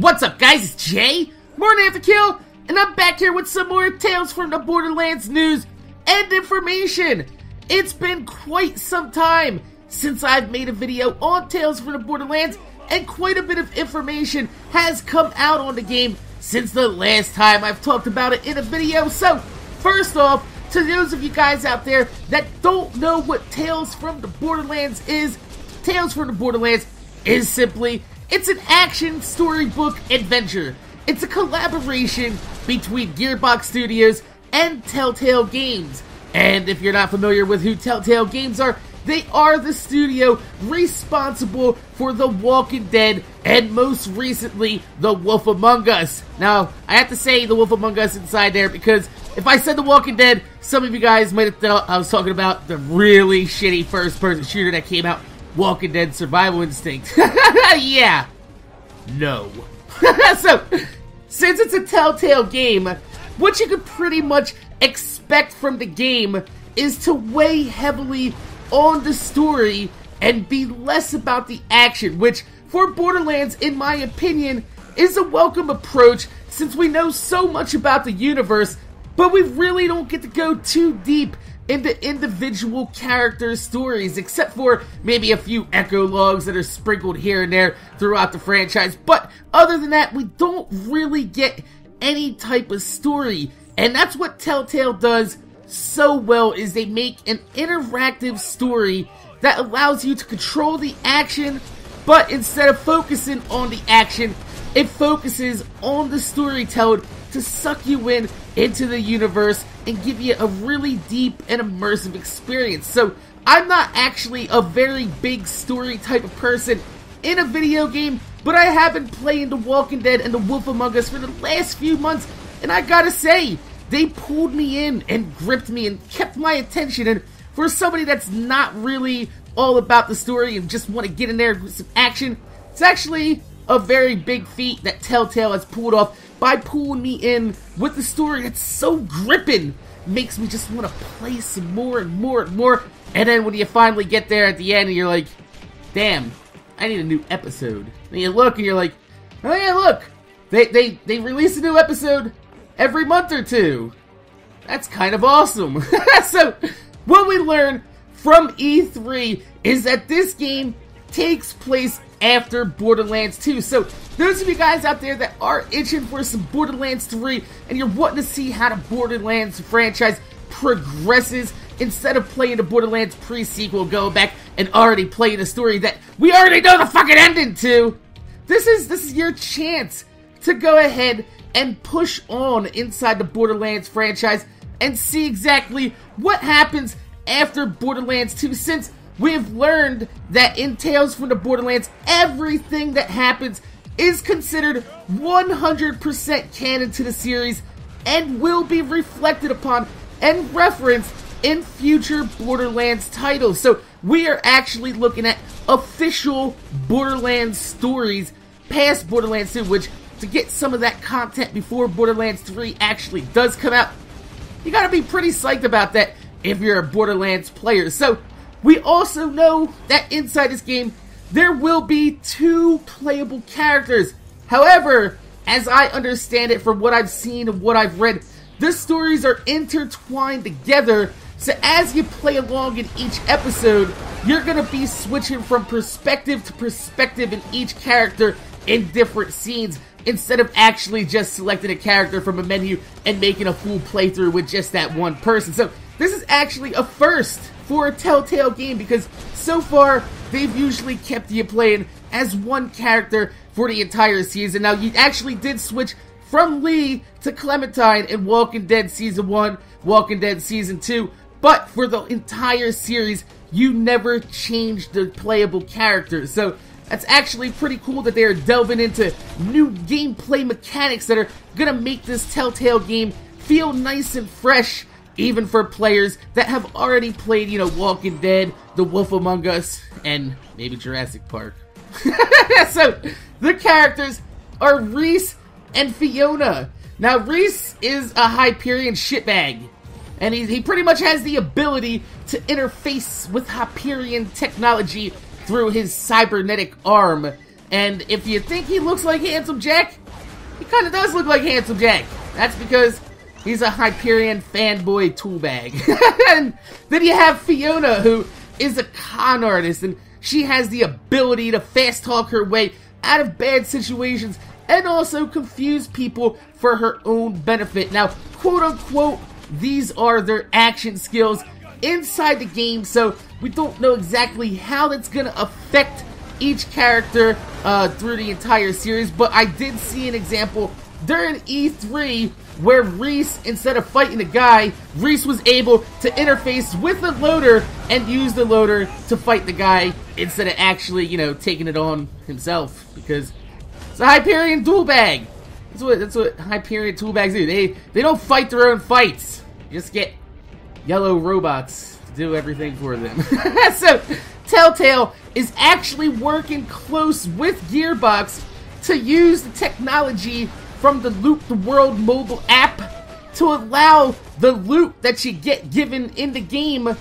What's up, guys? It's Jay, MorninAfterKill, and I'm back here with some more Tales from the Borderlands news and information. It's been quite some time since I've made a video on Tales from the Borderlands, and quite a bit of information has come out on the game since the last time I've talked about it in a video. So, first off, to those of you guys out there that don't know what Tales from the Borderlands is, Tales from the Borderlands is simply, it's an action storybook adventure. It's a collaboration between Gearbox Studios and Telltale Games. And if you're not familiar with who Telltale Games are, they are the studio responsible for The Walking Dead and most recently, The Wolf Among Us. Now, I have to say The Wolf Among Us inside there because if I said The Walking Dead, some of you guys might have thought I was talking about the really shitty first-person shooter that came out, Walking Dead Survival Instinct. Yeah. No. So, since it's a Telltale game, what you could pretty much expect from the game is to weigh heavily on the story and be less about the action, which, for Borderlands, in my opinion, is a welcome approach since we know so much about the universe, but we really don't get to go too deep into individual character stories, except for maybe a few echo logs that are sprinkled here and there throughout the franchise. But other than that, we don't really get any type of story, and that's what Telltale does so well, is they make an interactive story that allows you to control the action, but instead of focusing on the action, it focuses on the storytelling to suck you in into the universe and give you a really deep and immersive experience. So, I'm not actually a very big story type of person in a video game, but I have been playing The Walking Dead and The Wolf Among Us for the last few months, and I gotta say, they pulled me in and gripped me and kept my attention. And for somebody that's not really all about the story and just want to get in there with some action, it's actually a very big feat that Telltale has pulled off by pulling me in with the story that's so gripping. Makes me just want to play some more and more and more. And then when you finally get there at the end and you're like, damn, I need a new episode. And you look and you're like, oh yeah, look, they release a new episode every month or two. That's kind of awesome. So, what we learn from E3 is that this game takes place after Borderlands 2. So, those of you guys out there that are itching for some Borderlands 3 and you're wanting to see how the Borderlands franchise progresses, instead of playing the Borderlands pre-sequel, go back and already play the story that we already know the fucking ending to, this is your chance to go ahead and push on inside the Borderlands franchise and see exactly what happens after Borderlands 2, since we have learned that in Tales from the Borderlands, everything that happens is considered 100% canon to the series and will be reflected upon and referenced in future Borderlands titles. So we are actually looking at official Borderlands stories past Borderlands 2, which, to get some of that content before Borderlands 3 actually does come out, you gotta be pretty psyched about that if you're a Borderlands player. So, we also know that inside this game, there will be 2 playable characters. However, as I understand it from what I've seen and what I've read, the stories are intertwined together, so as you play along in each episode, you're gonna be switching from perspective to perspective in each character in different scenes, instead of actually just selecting a character from a menu and making a full playthrough with just that one person. So, this is actually a first for a Telltale game, because so far, they've usually kept you playing as one character for the entire season. Now, you actually did switch from Lee to Clementine in Walking Dead Season 1, Walking Dead Season 2, but for the entire series, you never changed the playable characters. So, that's actually pretty cool that they're delving into new gameplay mechanics that are gonna make this Telltale game feel nice and fresh, even for players that have already played, you know, Walking Dead, The Wolf Among Us, and maybe Jurassic Park. So, the characters are Reese and Fiona. Now, Reese is a Hyperion shitbag, and he pretty much has the ability to interface with Hyperion technology through his cybernetic arm. And if you think he looks like Handsome Jack, he kind of does look like Handsome Jack. That's because he's a Hyperion fanboy toolbag. And then you have Fiona, who is a con artist, and she has the ability to fast talk her way out of bad situations and also confuse people for her own benefit. Now, quote unquote, these are their action skills inside the game, so we don't know exactly how that's gonna affect each character through the entire series, but I did see an example during E3 where Reese, instead of fighting a guy, Reese was able to interface with the loader and use the loader to fight the guy instead of actually, you know, taking it on himself, because it's a Hyperion tool bag. That's what Hyperion tool bags do. They don't fight their own fights. You just get yellow robots to do everything for them. So Telltale is actually working close with Gearbox to use the technology from the Loot the World mobile app to allow the loot that you get given in the game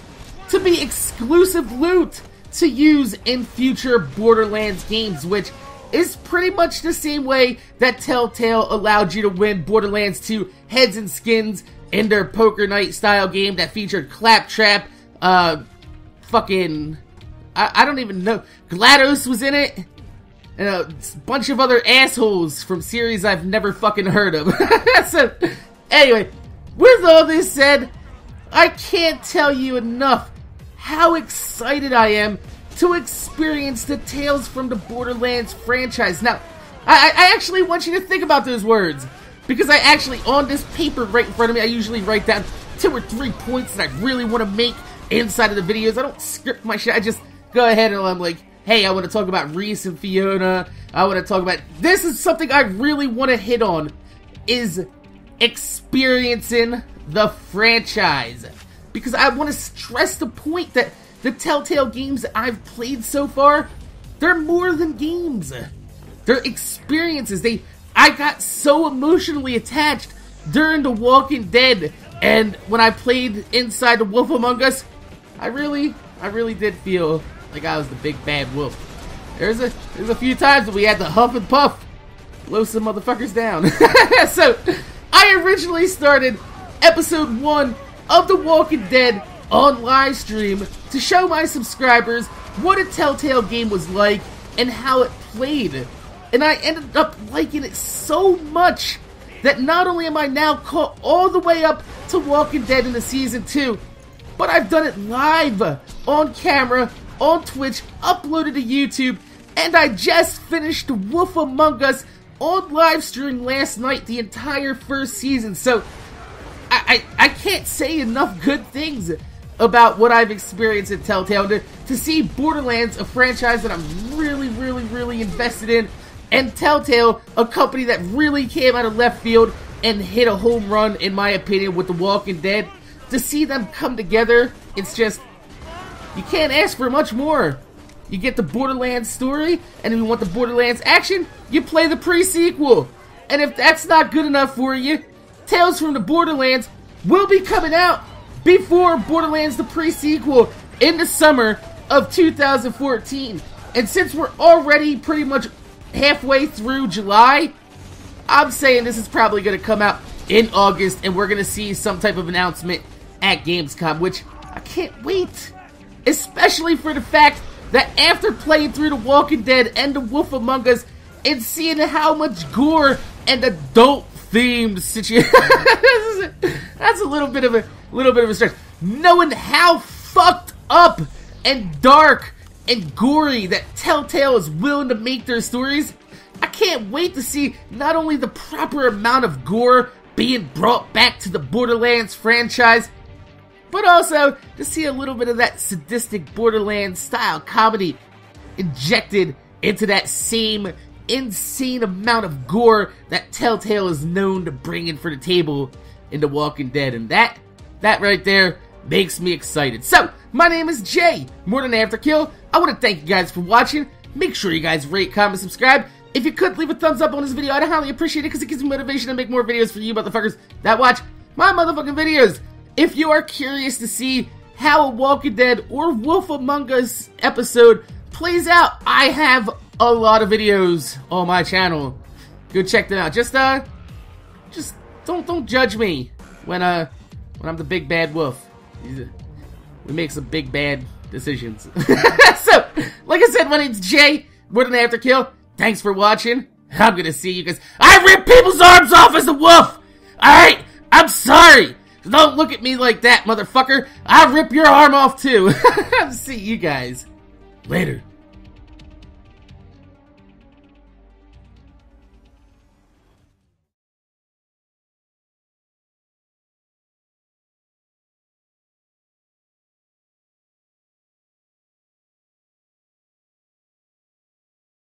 to be exclusive loot to use in future Borderlands games, which is pretty much the same way that Telltale allowed you to win Borderlands 2 heads and skins in their Poker Night style game that featured Claptrap, fucking, I don't even know, GLaDOS was in it, and a bunch of other assholes from series I've never fucking heard of. So, anyway, with all this said, I can't tell you enough how excited I am to experience the Tales from the Borderlands franchise. Now, I actually want you to think about those words, because I actually, on this paper right in front of me, I usually write down 2 or 3 points that I really want to make inside of the videos. I don't script my shit, I just go ahead and I'm like, hey, I want to talk about Reese and Fiona, I want to talk about, this is something I really want to hit on, is experiencing the franchise. Because I want to stress the point that the Telltale games that I've played so far, they're more than games. They're experiences. I got so emotionally attached during The Walking Dead, and when I played inside The Wolf Among Us, I really did feel like I was the big bad wolf. There's a few times that we had to huff and puff, blow some motherfuckers down. So, I originally started episode 1 of The Walking Dead on live stream to show my subscribers what a Telltale game was like and how it played. And I ended up liking it so much that not only am I now caught all the way up to Walking Dead in the Season 2, but I've done it live, on camera, on Twitch, uploaded to YouTube, and I just finished Wolf Among Us on live stream last night, the entire first season. So, I can't say enough good things about what I've experienced at Telltale. To see Borderlands, a franchise that I'm really invested in, and Telltale, a company that really came out of left field and hit a home run, in my opinion, with The Walking Dead. To see them come together, it's just, you can't ask for much more. You get the Borderlands story, and if you want the Borderlands action, you play the pre-sequel. And if that's not good enough for you, Tales from the Borderlands will be coming out before Borderlands the pre-sequel in the summer of 2014. And since we're already pretty much halfway through July, I'm saying this is probably going to come out in August, and we're going to see some type of announcement at Gamescom, which I can't wait. Especially for the fact that after playing through The Walking Dead and The Wolf Among Us and seeing how much gore and adult-themed situation, that's a little bit of a stretch. Knowing how fucked up and dark and gory that Telltale is willing to make their stories, I can't wait to see not only the proper amount of gore being brought back to the Borderlands franchise, but also to see a little bit of that sadistic Borderlands style comedy injected into that same insane amount of gore that Telltale is known to bring in for the table in The Walking Dead. And that right there makes me excited. So, my name is Jay, MorninAfterKill. I want to thank you guys for watching. Make sure you guys rate, comment, subscribe. If you could, leave a thumbs up on this video. I'd highly appreciate it because it gives me motivation to make more videos for you motherfuckers that watch my motherfucking videos. If you are curious to see how a Walking Dead or Wolf Among Us episode plays out, I have a lot of videos on my channel. Go check them out. Just don't judge me when I'm the big bad wolf. We make some big bad decisions. So, like I said, my name's Jay. MorninAfterKill. Thanks for watching. I'm gonna see you guys. I rip people's arms off as a wolf! Alright? I'm sorry! Don't look at me like that, motherfucker! I'll rip your arm off too! See you guys later.